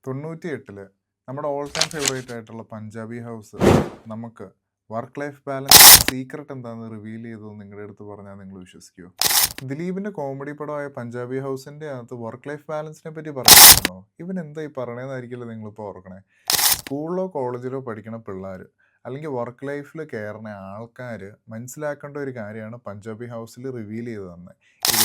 98-ൽ നമ്മുടെ all time favourite ആയിട്ടുള്ള Punjabi house നമുക്ക് വർക്ക് ലൈഫ് ബാലൻസ് സീക്രട്ട് എന്താണെന്ന് റിവീൽ ചെയ്തതെന്ന് നിങ്ങളുടെ അടുത്ത് പറഞ്ഞാൽ നിങ്ങൾ വിശ്വസിക്കുമോ? ദിലീപിന്റെ കോമഡി പടമായ പഞ്ചാബി ഹൗസിന്റെ അകത്ത് വർക്ക് ലൈഫ് ബാലൻസിനെ പറ്റി പറഞ്ഞിരുന്നോ? ഇവൻ എന്താ ഈ പറയണതെന്നായിരിക്കില്ല നിങ്ങളിപ്പോൾ ഓർക്കണേ. സ്കൂളിലോ കോളേജിലോ പഠിക്കണ പിള്ളേർ അല്ലെങ്കിൽ വർക്ക് ലൈഫിൽ കയറുന്ന ആൾക്കാർ മനസ്സിലാക്കേണ്ട ഒരു കാര്യമാണ് പഞ്ചാബി ഹൗസിൽ റിവീൽ ചെയ്ത് തന്നെ.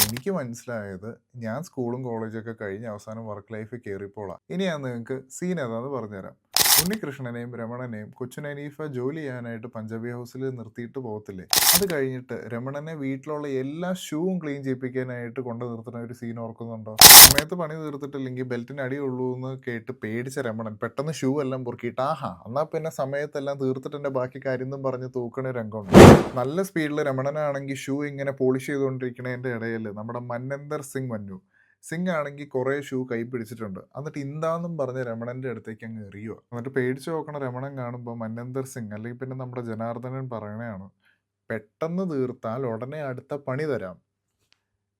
എനിക്ക് മനസ്സിലായത് ഞാൻ സ്കൂളും കോളേജൊക്കെ കഴിഞ്ഞ് അവസാനം വർക്ക് ലൈഫിൽ കയറിപ്പോളാം. ഇനി ഞാൻ നിങ്ങൾക്ക് സീൻ ഏതാണെന്ന് പറഞ്ഞുതരാം. ഉണ്ണികൃഷ്ണനെയും രമണനെയും കൊച്ചു നനീഫ ജോലി ചെയ്യാനായിട്ട് പഞ്ചാബി ഹൗസിൽ നിർത്തിയിട്ട് പോകത്തില്ലേ? അത് കഴിഞ്ഞിട്ട് രമണനെ വീട്ടിലുള്ള എല്ലാ ഷൂവും ക്ലീൻ ചെയ്യിപ്പിക്കാനായിട്ട് കൊണ്ട് നിർത്തുന്ന ഒരു സീൻ ഓർക്കുന്നുണ്ടോ? സമയത്ത് പണി തീർത്തിട്ടില്ലെങ്കിൽ ബെൽറ്റിന് അടിയുള്ളൂ എന്ന് കേട്ട് പേടിച്ച രമണൻ പെട്ടെന്ന് ഷൂ എല്ലാം പൊറുക്കിയിട്ട് ആഹാ എന്നാ പിന്നെ സമയത്തെല്ലാം തീർത്തിട്ട് എൻ്റെ ബാക്കി കാര്യം എന്നും പറഞ്ഞ് തൂക്കണ രംഗമുണ്ട്. നല്ല സ്പീഡിൽ രമണനാണെങ്കിൽ ഷൂ ഇങ്ങനെ പോളിഷ് ചെയ്തുകൊണ്ടിരിക്കണതിൻ്റെ ഇടയിൽ നമ്മുടെ മന്നന്ദർ സിംഗ് ആണെങ്കിൽ കുറേ ഷൂ കൈ പിടിച്ചിട്ടുണ്ട്. എന്നിട്ട് ഇന്താന്നും പറഞ്ഞ് രമണന്റെ അടുത്തേക്ക് അങ്ങ് എറിയുക. എന്നിട്ട് പേടിച്ചു നോക്കണ രമണൻ കാണുമ്പോൾ മന്നന്ദർ സിംഗ് അല്ലെങ്കിൽ പിന്നെ നമ്മുടെ ജനാർദ്ദനൻ പറയണതാണ്, പെട്ടെന്ന് തീർത്താൽ ഉടനെ അടുത്ത പണി തരാം.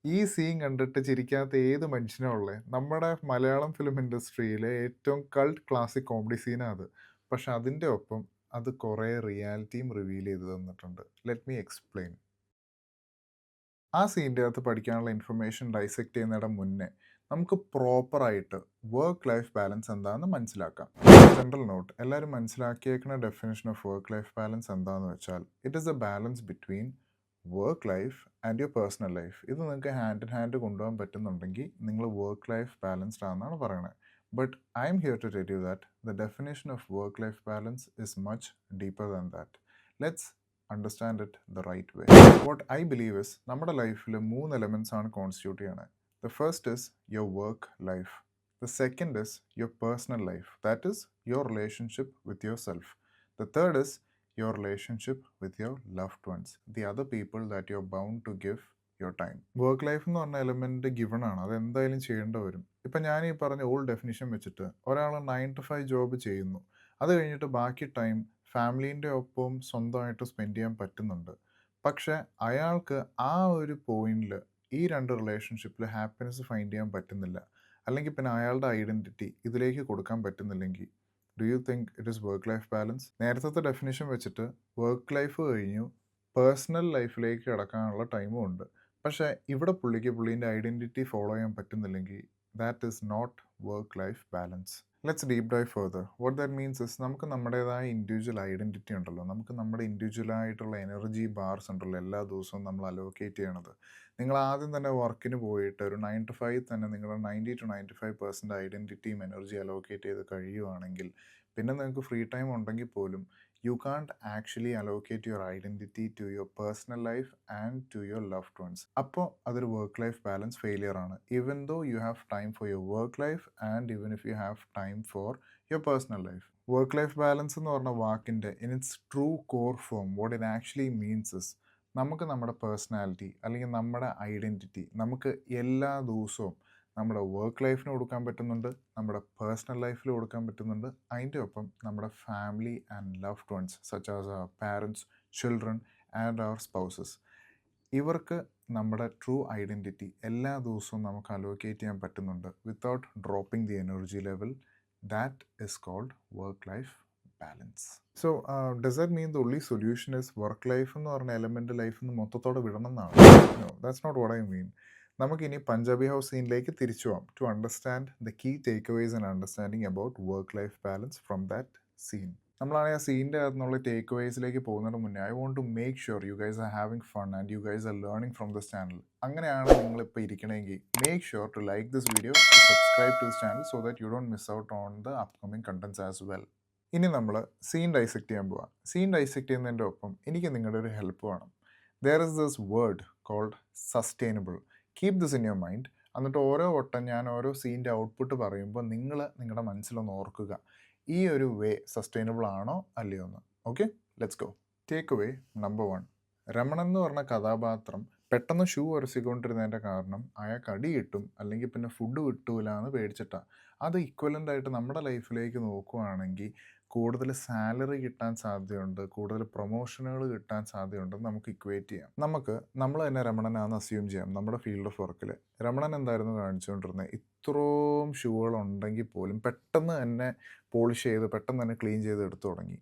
ഈ സീൻ കണ്ടിട്ട് ചിരിക്കാത്ത ഏത് മനുഷ്യനാ ഉള്ളേ? നമ്മുടെ മലയാളം ഫിലിം ഇൻഡസ്ട്രിയിലെ ഏറ്റവും കൾട്ട് ക്ലാസിക് കോമഡി സീനാണ് അത്. പക്ഷെ അതിൻ്റെ ഒപ്പം അത് കുറേ റിയാലിറ്റിയും റിവീൽ ചെയ്ത് തന്നിട്ടുണ്ട്. Let me explain. ആ സീൻ്റെ അകത്ത് പഠിക്കാനുള്ള ഇൻഫർമേഷൻ ഡൈസെക്റ്റ് ചെയ്യുന്നതിന് മുന്നേ നമുക്ക് പ്രോപ്പറായിട്ട് വർക്ക് ലൈഫ് ബാലൻസ് എന്താണെന്ന് മനസ്സിലാക്കാം. ജനറൽ നോട്ട്, എല്ലാവരും മനസ്സിലാക്കിയേക്കുന്ന definition of work life balance എന്താണെന്ന് വെച്ചാൽ it is a balance between work life and your personal life. ഇത് നിങ്ങൾക്ക് ഹാൻഡ് ഇൻ ഹാൻഡ് കൊണ്ടുപോകാൻ പറ്റുന്നുണ്ടെങ്കിൽ നിങ്ങൾ വർക്ക് ലൈഫ് ബാലൻസ്ഡ് ആണെന്നാണ് പറയുന്നത്. But I am here to tell you that the definition of work life balance is much deeper than that. Let's understand it the right way. What I believe is നമ്മുടെ ലൈഫിൽ 3 elements ആണ് constitute ചെയ്യണത്. The first is your work life. The second is your personal life, that is your relationship with your self. The third is your relationship with your loved ones, the other people that you're bound to give your time. Work life എന്ന് പറഞ്ഞ element given ആണ്, അത് എന്തായാലും ചെയ്യേണ്ടി വരും. ഇപ്പം ഞാൻ ഈ പറഞ്ഞ ഓൾഡ് ഡെഫിനിഷൻ വെച്ചിട്ട് ഒരാൾ 9 to 5 ജോബ് ചെയ്യുന്നു, അത് കഴിഞ്ഞിട്ട് ബാക്കി ടൈം ഫാമിലീൻ്റെ ഒപ്പം സ്വന്തമായിട്ട് സ്പെൻഡ് ചെയ്യാൻ പറ്റുന്നുണ്ട്. പക്ഷെ അയാൾക്ക് ആ ഒരു പോയിന്റിൽ ഈ 2 റിലേഷൻഷിപ്പിൽ ഹാപ്പിനെസ് ഫൈൻഡ് ചെയ്യാൻ പറ്റുന്നില്ല, അല്ലെങ്കിൽ പിന്നെ അയാളുടെ ഐഡൻറ്റിറ്റി ഇതിലേക്ക് കൊടുക്കാൻ പറ്റുന്നില്ലെങ്കിൽ do you think it is work life balance? നേരത്തെ ഡെഫിനിഷൻ വെച്ചിട്ട് വർക്ക് ലൈഫ് കഴിഞ്ഞു പേഴ്സണൽ ലൈഫിലേക്ക് കിടക്കാനുള്ള ടൈമും ഉണ്ട്. പക്ഷേ ഇവിടെ പുള്ളീൻ്റെ ഐഡൻറ്റിറ്റി ഫോളോ ചെയ്യാൻ പറ്റുന്നില്ലെങ്കിൽ that is not work life balance. Let's deep dive further. What that means is നമുക്ക് നമ്മുടേതായ ഇൻഡിവിജ്വൽ ഐഡൻറ്റിറ്റി ഉണ്ടല്ലോ, നമുക്ക് നമ്മുടെ ഇൻഡിവിജ്വലായിട്ടുള്ള എനർജി ബാർസ് ഉണ്ടല്ലോ എല്ലാ ദിവസവും നമ്മൾ അലോക്കേറ്റ് ചെയ്യണത്. നിങ്ങൾ ആദ്യം തന്നെ വർക്കിന് പോയിട്ട് ഒരു 9 to 5 തന്നെ നിങ്ങളുടെ 90 to 95% ഐഡൻറ്റിറ്റിയും എനർജി അലോക്കേറ്റ് ചെയ്ത് കഴിയുവാണെങ്കിൽ പിന്നെ നിങ്ങൾക്ക് ഫ്രീ ടൈം ഉണ്ടെങ്കിൽ പോലും you can't actually allocate your identity to your personal life and to your loved ones. അപ്പോൾ അതൊരു വർക്ക് ലൈഫ് ബാലൻസ് ഫെയിലിയർ ആണ്. Even though you have time for your work life and even if you have time for your personal life. Work life balance എന്ന് പറഞ്ഞ വാക്കിൻ്റെ in its true core form what it actually means is നമുക്ക് നമ്മുടെ personality അല്ലെങ്കിൽ നമ്മുടെ identity നമുക്ക് എല്ലാ ദിവസവും നമ്മുടെ വർക്ക് ലൈഫിന് കൊടുക്കാൻ പറ്റുന്നുണ്ട്, നമ്മുടെ പേഴ്സണൽ ലൈഫിൽ കൊടുക്കാൻ പറ്റുന്നുണ്ട്. അതിൻ്റെ ഒപ്പം നമ്മുടെ family and loved ones such as our parents, children and our spouses, ഇവർക്ക് നമ്മുടെ ട്രൂ ഐഡൻറ്റിറ്റി എല്ലാ ദിവസവും നമുക്ക് അലോക്കേറ്റ് ചെയ്യാൻ പറ്റുന്നുണ്ട് without dropping the energy level. That is called work life balance. So does that mean the only solution is work life എന്ന് പറഞ്ഞ element ലൈഫിൽ നിന്ന് മൊത്തത്തോടെ വിടണം എന്നാണ്? No, that's not what I mean. നമുക്കിനി പഞ്ചാബി ഹൗസ് സീനിലേക്ക് തിരിച്ചു പോകാം to understand the key takeaways and understanding about work life balance from that scene. നമ്മളാണെങ്കിൽ ആ സീനിൻ്റെ അകത്തുനിന്നുള്ള ടേക്ക് അവേസിലേക്ക് പോകുന്നതിന് മുന്നേ I want to make sure you guys are having fun and you guys are learning from this channel. അങ്ങനെയാണ് നിങ്ങളിപ്പോൾ ഇരിക്കണമെങ്കിൽ make sure to like this video, to subscribe to this channel so that you don't miss out on the upcoming contents as well. ഇനി നമ്മൾ scene dissect ചെയ്യാൻ പോവാം. Scene dissect ചെയ്യുന്നതിൻ്റെ ഒപ്പം എനിക്ക് നിങ്ങളുടെ ഒരു ഹെൽപ്പ് വേണം. There is this word called sustainable. Keep this in your mind. എന്നിട്ട് ഓരോ വട്ടം ഞാൻ ഓരോ സീൻ്റെ ഔട്ട്പുട്ട് പറയുമ്പോൾ നിങ്ങൾ നിങ്ങളുടെ മനസ്സിലൊന്ന് ഓർക്കുക ഈ ഒരു വേ സസ്റ്റൈനബിൾ ആണോ അല്ലയോ എന്ന്. Okay, let's go. Take away number 1. Ramanan എന്ന് പറഞ്ഞ കഥാപാത്രം പെട്ടെന്ന് ഷൂ ഉരസിക്കൊണ്ടിരുന്നതിൻ്റെ കാരണം അയാൾക്ക് അടി കിട്ടും അല്ലെങ്കിൽ പിന്നെ ഫുഡ് കിട്ടൂല എന്ന് പേടിച്ചിട്ടാണ്. അത് ഇക്വലൻ്റ് ആയിട്ട് നമ്മുടെ ലൈഫിലേക്ക് നോക്കുകയാണെങ്കിൽ കൂടുതൽ സാലറി കിട്ടാൻ സാധ്യതയുണ്ട്, കൂടുതൽ പ്രൊമോഷനുകൾ കിട്ടാൻ സാധ്യതയുണ്ടെന്ന് നമുക്ക് ഇക്വേറ്റ് ചെയ്യാം. നമ്മൾ തന്നെ രമണനാണെന്ന് അസ്യൂം ചെയ്യാം. നമ്മുടെ ഫീൽഡ് ഓഫ് വർക്കിൽ രമണൻ എന്തായിരുന്നു കാണിച്ചുകൊണ്ടിരുന്നത്? ഇത്രയും ഷൂകളുണ്ടെങ്കിൽ പോലും പെട്ടെന്ന് തന്നെ പോളിഷ് ചെയ്ത് പെട്ടെന്ന് തന്നെ ക്ലീൻ ചെയ്ത് എടുത്തു തുടങ്ങി.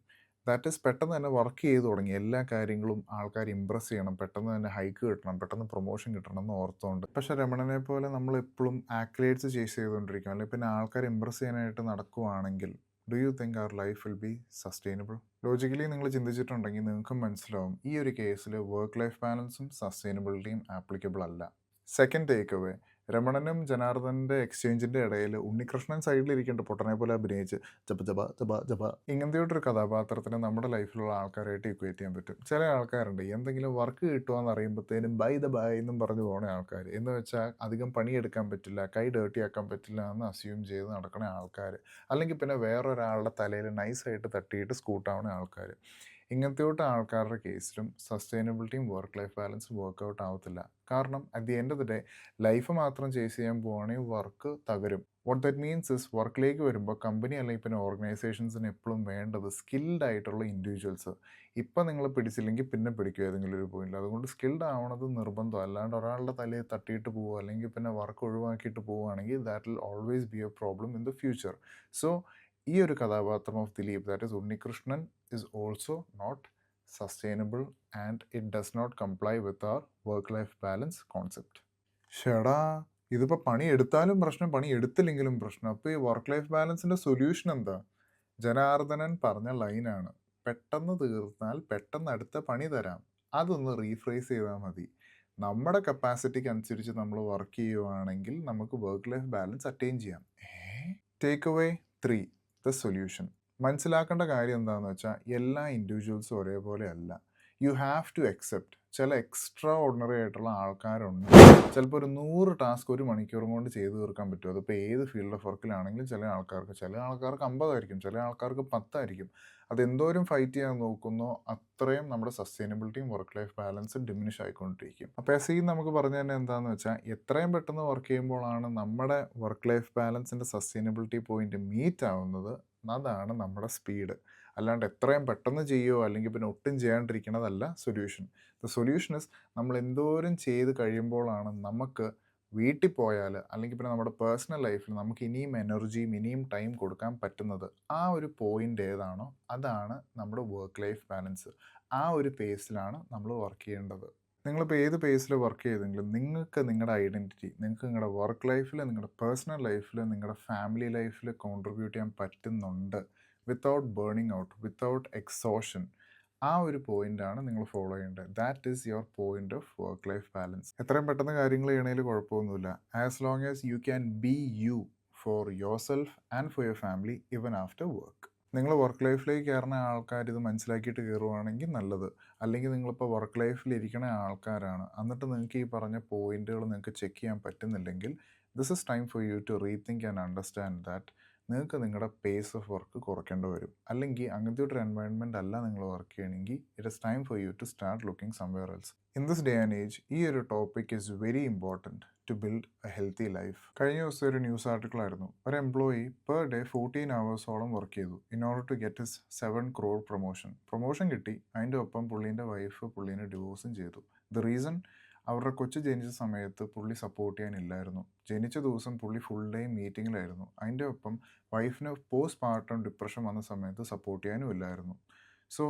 ദാറ്റ് ഈസ് പെട്ടെന്ന് തന്നെ വർക്ക് ചെയ്ത് തുടങ്ങി. എല്ലാ കാര്യങ്ങളും ആൾക്കാർ ഇമ്പ്രസ് ചെയ്യണം, പെട്ടെന്ന് തന്നെ ഹൈക്ക് കിട്ടണം, പെട്ടെന്ന് പ്രൊമോഷൻ കിട്ടണം എന്ന് ഓർത്തുകൊണ്ട്. പക്ഷേ രമണനെ പോലെ നമ്മൾ എപ്പോഴും ആക്ലേറ്റ്സ് ചേസ് ചെയ്തുകൊണ്ടിരിക്കും, അല്ലെങ്കിൽ പിന്നെ ആൾക്കാർ ഇമ്പ്രസ് ചെയ്യാനായിട്ട് നടക്കുവാണെങ്കിൽ ഡു യു തിങ്ക് അവർ life will be sustainable? Logically നിങ്ങൾ ചിന്തിച്ചിട്ടുണ്ടെങ്കിൽ നിങ്ങൾക്കും മനസ്സിലാവും ഈ ഒരു കേസിൽ വർക്ക് ലൈഫ് ബാലൻസും സസ്റ്റൈനബിലിറ്റിയും ആപ്ലിക്കബിൾ അല്ല. സെക്കൻഡ് ടേക്ക് അവേ, രമണനും ജനാർദ്ദൻ്റെ എക്സ്ചേഞ്ചിൻ്റെ ഇടയിൽ ഉണ്ണികൃഷ്ണൻ സൈഡിലിരിക്കേണ്ട പൊട്ടനെ പോലെ അഭിനയിച്ച് ജപ ജപ ജപ ജപ ഇങ്ങനത്തെ ഒരു കഥാപാത്രത്തിന് നമ്മുടെ ലൈഫിലുള്ള ആൾക്കാരായിട്ട് ഇക്വേറ്റ് ചെയ്യാൻ പറ്റും. ചില ആൾക്കാരുണ്ട് എന്തെങ്കിലും വർക്ക് കിട്ടുകയെന്ന് അറിയുമ്പോഴത്തേനും ബൈ ദ ബൈ എന്നും പറഞ്ഞു പോകുന്ന ആൾക്കാർ, എന്ന് വെച്ചാൽ അധികം പണിയെടുക്കാൻ പറ്റില്ല, കൈ ഡേർട്ടി ആക്കാൻ പറ്റില്ല എന്ന് അസ്യൂം ചെയ്ത് നടക്കുന്ന ആൾക്കാർ, അല്ലെങ്കിൽ പിന്നെ വേറൊരാളുടെ തലയിൽ നൈസായിട്ട് തട്ടിയിട്ട് സ്കൂട്ടാവുന്ന ആൾക്കാർ. ഇങ്ങനത്തെ ആൾക്കാരുടെ കേസിലും സസ്റ്റൈനബിലിറ്റിയും വർക്ക് ലൈഫ് ബാലൻസും വർക്കൗട്ട് ആവത്തില്ല. കാരണം at the end of the day life മാത്രം ചേസ് ചെയ്യാൻ പോവുകയാണെങ്കിൽ വർക്ക് തകരും. വാട്ട് ദറ്റ് മീൻസ് ഇസ് വർക്കിലേക്ക് വരുമ്പോൾ കമ്പനി അല്ലെങ്കിൽ പിന്നെ ഓർഗനൈസേഷൻസിന് എപ്പോഴും വേണ്ടത് സ്കിൽഡ് ആയിട്ടുള്ള ഇൻഡിവിജ്വൽസ്. ഇപ്പം നിങ്ങൾ പിടിച്ചില്ലെങ്കിൽ പിന്നെ പിടിക്കും ഏതെങ്കിലും ഒരു പോയിന്റിൽ. അതുകൊണ്ട് സ്കിൽഡ് ആവണത് നിർബന്ധം. അല്ലാണ്ട് ഒരാളുടെ തലയിൽ തട്ടിയിട്ട് പോവുക അല്ലെങ്കിൽ പിന്നെ വർക്ക് ഒഴിവാക്കിയിട്ട് പോവുകയാണെങ്കിൽ that will always be a problem in the future. So ഈ ഒരു കഥാപാത്രം of Dileep, that is Unnikrishnan, is also not sustainable and it does not comply with our work-life balance concept. ഷെടാ, ഇതിപ്പോൾ പണി എടുത്താലും പ്രശ്നം, പണി എടുത്തില്ലെങ്കിലും പ്രശ്നം. അപ്പോൾ ഈ വർക്ക് ലൈഫ് ബാലൻസിൻ്റെ സൊല്യൂഷൻ എന്താ? ജനാർദ്ദനൻ പറഞ്ഞ ലൈനാണ്, പെട്ടെന്ന് തീർന്നാൽ പെട്ടെന്ന് അടുത്ത പണി തരാം. അതൊന്ന് റീഫ്രേസ് ചെയ്താൽ മതി. നമ്മുടെ കപ്പാസിറ്റിക്ക് അനുസരിച്ച് നമ്മൾ വർക്ക് ചെയ്യുവാണെങ്കിൽ നമുക്ക് വർക്ക് ലൈഫ് ബാലൻസ് അറ്റൈൻ ചെയ്യാം. Take away 3, the solution. മനസ്സിലാക്കേണ്ട കാര്യം എന്താണെന്ന് വെച്ചാൽ എല്ലാ ഇൻഡിവിജ്വൽസും ഒരേപോലെ അല്ല. യു ഹാവ് ടു അക്സെപ്റ്റ് ചില എക്സ്ട്രാ ഓർഡിനറി ആയിട്ടുള്ള ആൾക്കാരുണ്ട്. ചിലപ്പോൾ ഒരു 100 ടാസ്ക് 1 മണിക്കൂറും കൊണ്ട് ചെയ്തു തീർക്കാൻ പറ്റും. അതിപ്പോൾ ഏത് ഫീൽഡ് ഓഫ് വർക്കിലാണെങ്കിലും ചില ആൾക്കാർക്ക് 50 ആയിരിക്കും, ചില ആൾക്കാർക്ക് 10 ആയിരിക്കും. അതെന്തോരം ഫൈറ്റ് ചെയ്യാൻ നോക്കുന്നോ അത്രയും നമ്മുടെ സസ്റ്റൈനബിലിറ്റിയും വർക്ക് ലൈഫ് ബാലൻസും ഡിമിനിഷ് ആയിക്കൊണ്ടിരിക്കും. അപ്പോൾ നമുക്ക് പറഞ്ഞു തന്നെ എന്താണെന്ന് വെച്ചാൽ എത്രയും പെട്ടെന്ന് വർക്ക് ചെയ്യുമ്പോഴാണ് നമ്മുടെ വർക്ക് ലൈഫ് ബാലൻസിൻ്റെ സസ്റ്റൈനബിലിറ്റി പോയിന്റ് മീറ്റ് ആവുന്നത്. അതാണ് നമ്മുടെ സ്പീഡ്. അല്ലാണ്ട് എത്രയും പെട്ടെന്ന് ചെയ്യുമോ അല്ലെങ്കിൽ പിന്നെ ഒട്ടും ചെയ്യാണ്ടിരിക്കണതല്ല സൊല്യൂഷൻ. ദ സൊല്യൂഷൻ ഇസ് നമ്മൾ എന്തോരം ചെയ്ത് കഴിയുമ്പോഴാണ് നമുക്ക് വീട്ടിൽ പോയാൽ അല്ലെങ്കിൽ പിന്നെ നമ്മുടെ പേഴ്സണൽ ലൈഫിൽ നമുക്ക് ഇനിയും എനർജിയും ഇനിയും ടൈം കൊടുക്കാൻ പറ്റുന്നത്. ആ ഒരു പോയിൻ്റ് ഏതാണോ അതാണ് നമ്മുടെ വർക്ക് ലൈഫ് ബാലൻസ്. ആ ഒരു പേസിലാണ് നമ്മൾ വർക്ക് ചെയ്യേണ്ടത്. നിങ്ങളിപ്പോൾ ഏത് പേസിൽ വർക്ക് ചെയ്തെങ്കിലും നിങ്ങൾക്ക് നിങ്ങളുടെ ഐഡൻറ്റിറ്റി, നിങ്ങൾക്ക് നിങ്ങളുടെ വർക്ക് ലൈഫിൽ, നിങ്ങളുടെ പേഴ്സണൽ ലൈഫിൽ, നിങ്ങളുടെ ഫാമിലി ലൈഫിൽ കോൺട്രിബ്യൂട്ട് ചെയ്യാൻ പറ്റുന്നുണ്ട് without burning out, without exhaustion. ആ ഒരു പോയിൻ്റാണ് നിങ്ങൾ ഫോളോ ചെയ്യേണ്ടത്. That is your point of work life balance. എത്രയും പെട്ടെന്ന് കാര്യങ്ങൾ ചെയ്യണതിൽ കുഴപ്പമൊന്നുമില്ല, as long as you can be you for your self and for your family even after work. നിങ്ങൾ വർക്ക് ലൈഫിലേക്ക് കയറുന്ന ആൾക്കാർ ഇത് മനസ്സിലാക്കിയിട്ട് കയറുവാണെങ്കിൽ നല്ലത്. അല്ലെങ്കിൽ നിങ്ങളിപ്പോൾ വർക്ക് ലൈഫിൽ ഇരിക്കുന്ന ആൾക്കാരാണ്, എന്നിട്ട് നിങ്ങൾക്ക് ഈ പറഞ്ഞ പോയിന്റുകൾ നിങ്ങൾക്ക് ചെക്ക് ചെയ്യാൻ പറ്റുന്നില്ലെങ്കിൽ this is time for you to rethink and understand that നിങ്ങൾക്ക് നിങ്ങളുടെ പേസ് ഓഫ് വർക്ക് കുറയ്ക്കേണ്ടി വരും. അല്ലെങ്കിൽ അങ്ങനത്തെ ഒരു എൻവയൺമെൻറ്റ് അല്ല നിങ്ങൾ വർക്ക് ചെയ്യണമെങ്കിൽ it is time for you to start looking somewhere else. In this day and age ഈ ഒരു topic is very important to build a healthy life. കഴിഞ്ഞ ദിവസം ഒരു ന്യൂസ് ആർട്ടിക്കിൾ ആയിരുന്നു. ഒരു employee per day 14 hours work ചെയ്തു in order to get his 7 crore promotion കിട്ടി. അതിൻ്റെ ഒപ്പം പുള്ളീൻ്റെ വൈഫ് പുള്ളീനെ ഡിവോഴ്സും ചെയ്തു. ദ റീസൺ, അവരുടെ കൊച്ചു ജനിച്ച സമയത്ത് പുള്ളി സപ്പോർട്ട് ചെയ്യാനില്ലായിരുന്നു. ജനിച്ച ദിവസം പുള്ളി ഫുൾ ഡേ മീറ്റിങ്ങിലായിരുന്നു. അതിൻ്റെ ഒപ്പം വൈഫിന് പോസ്റ്റ് പാർട്ടം ഡിപ്രഷൻ വന്ന സമയത്ത് സപ്പോർട്ട് ചെയ്യാനും ഇല്ലായിരുന്നു. So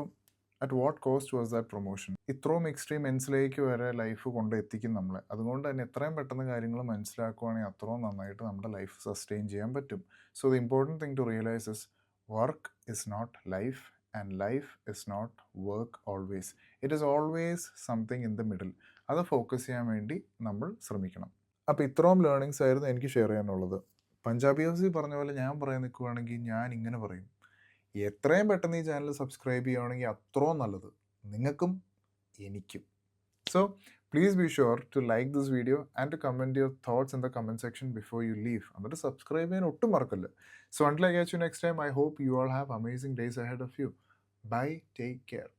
at what cost was that promotion? ഇത്രയും എക്സ്ട്രീം എൻസിലേക്ക് വരെ ലൈഫ് കൊണ്ട് എത്തിക്കും നമ്മളെ. അതുകൊണ്ട് തന്നെ എത്രയും പെട്ടെന്ന് കാര്യങ്ങൾ മനസ്സിലാക്കുകയാണെങ്കിൽ അത്രയും നന്നായിട്ട് നമ്മുടെ ലൈഫ് സസ്റ്റെയിൻ ചെയ്യാൻ പറ്റും. So the important thing to realise is work is not life and life is not work always. It is always something in the middle. അത് ഫോക്കസ് ചെയ്യാൻ വേണ്ടി നമ്മൾ ശ്രമിക്കണം. അപ്പോൾ ഇത്രയും ലേണിങ്സ് ആയിരുന്നു എനിക്ക് ഷെയർ ചെയ്യാനുള്ളത്. പഞ്ചാബി ഹൗസിൽ പറഞ്ഞ പോലെ ഞാൻ പറയാൻ നിൽക്കുകയാണെങ്കിൽ ഞാൻ ഇങ്ങനെ പറയും, എത്രയും പെട്ടെന്ന് ഈ ചാനൽ സബ്സ്ക്രൈബ് ചെയ്യുകയാണെങ്കിൽ അത്രയും നല്ലത് നിങ്ങൾക്കും എനിക്കും. So please be sure to like this video and to comment your thoughts in the comment section before you leave. എന്നിട്ട് സബ്സ്ക്രൈബ് ചെയ്യാൻ ഒട്ടും മറക്കല്ല. So until I catch you next time, I hope you all have amazing days ahead of you. Bye, take care.